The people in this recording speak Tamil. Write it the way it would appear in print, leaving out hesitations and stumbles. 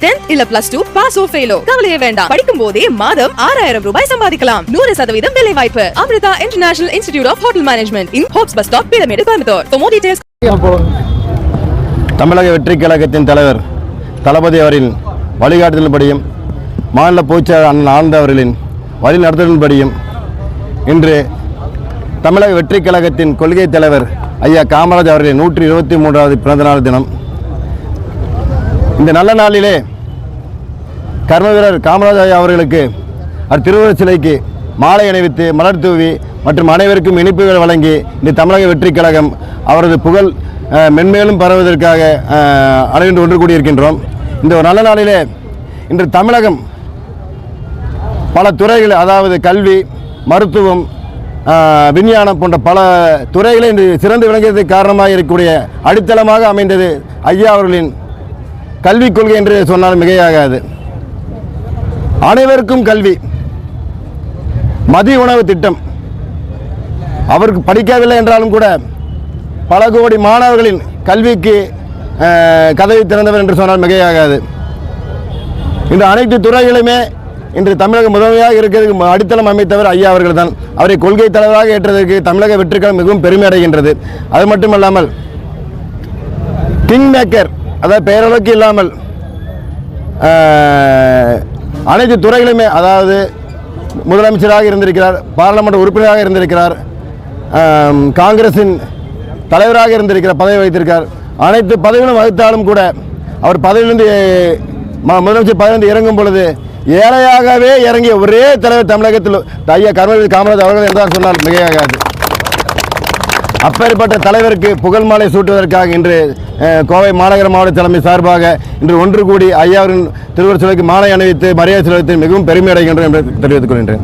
10th இல்ல +2 பாஸோ ஃபெயிலோ கவலையே வேண்டாம். படிக்கும் போதே மாதம் 6000 ரூபாய் சம்பாதிக்கலாம். 100% வேலை வாய்ப்பு. Amrita international institute of hotel management in Hopes bus stop pyramid Coimbatore. For more details தமிழக வெற்றி கழகத்தின் தலைவர் தளபதி அவரின் வழிகாட்டுதலின்படியும் மாநில பொதுச்செயலாளர் அண்ணன் ஆனந்த் அவர்களின் வழிநடத்தலின்படியும் இன்று தமிழக வெற்றி கழகத்தின் கொள்கை தலைவர் ஐயா காமராஜ் அவர்களின் 123வது பிறந்தநாள் தினம். இந்த நல்ல நாளிலே கர்ம வீரர் காமராஜ் ஐயா அவர்களுக்கு திருவுருவச் சிலைக்கு மாலை அணிவித்து மலர் தூவி மற்றும் அனைவருக்கும் இனிப்புகள் வழங்கி இந்த தமிழக வெற்றி கழகம் அவரது புகழ் மென்மேலும் பரவுவதற்காக அனைவரும் ஒன்று கூடியிருக்கின்றோம். இந்த ஒரு நல்ல நாளிலே இன்று தமிழகம் பல துறைகள், அதாவது கல்வி, மருத்துவம், விஞ்ஞானம் போன்ற பல துறைகளை இன்று சிறந்து விளங்கியதற்கு காரணமாக இருக்கக்கூடிய அடித்தளமாக அமைந்தது ஐயா அவர்களின் கல்விக் கொள்கை என்று சொன்னால் மிகையாகாது. அனைவருக்கும் கல்வி, மதிய உணவு திட்டம். அவருக்கு படிக்கவில்லை என்றாலும் கூட பல கோடி மாணவர்களின் கல்விக்கு கதவை திறந்தவர் என்று சொன்னால் மிகையாகாது. இந்த அனைத்து துறைகளுமே இன்று தமிழக முதன்மையாக இருக்கிறதுக்கு அடித்தளம் அமைத்தவர் ஐயா அவர்கள் தான். அவரை கொள்கை தலைவராக ஏற்றதற்கு தமிழக வெற்றி கழகம் மிகவும் பெருமை அடைகின்றது. அது மட்டுமல்லாமல் கிங் மேக்கர், அதாவது பெயரளவுக்கு இல்லாமல் அனைத்து துறைகளுமே, அதாவது முதலமைச்சராக இருந்திருக்கிறார், பாராளுமன்ற உறுப்பினராக இருந்திருக்கிறார், காங்கிரசின் தலைவராக இருந்திருக்கிறார், பதவி வைத்திருக்கார். அனைத்து பதவிகளும் வகித்தாலும் கூட அவர் பதவியிலிருந்து முதலமைச்சர் பதவியிலிருந்து இறங்கும் பொழுது ஏழையாகவே இறங்கிய ஒரே தலைவர் தமிழகத்தில் ஐயா கருணாநிதி காமராஜ் அவர்கள் என்றால் சொன்னால் மிகையாகாது. அப்பேற்பட்ட தலைவருக்கு புகழ் மாலை சூட்டுவதற்காக இன்று கோவை மாநகர மாவட்ட தலைமை சார்பாக இன்று ஒன்று கூடி ஐயாவின் திருவுருவச் சிலைக்கு மாலை அணிவித்து மரியாதை செலுத்தி மிகவும் பெருமை அடைகின்றோம் என்று தெரிவித்துக் கொள்கின்றேன்.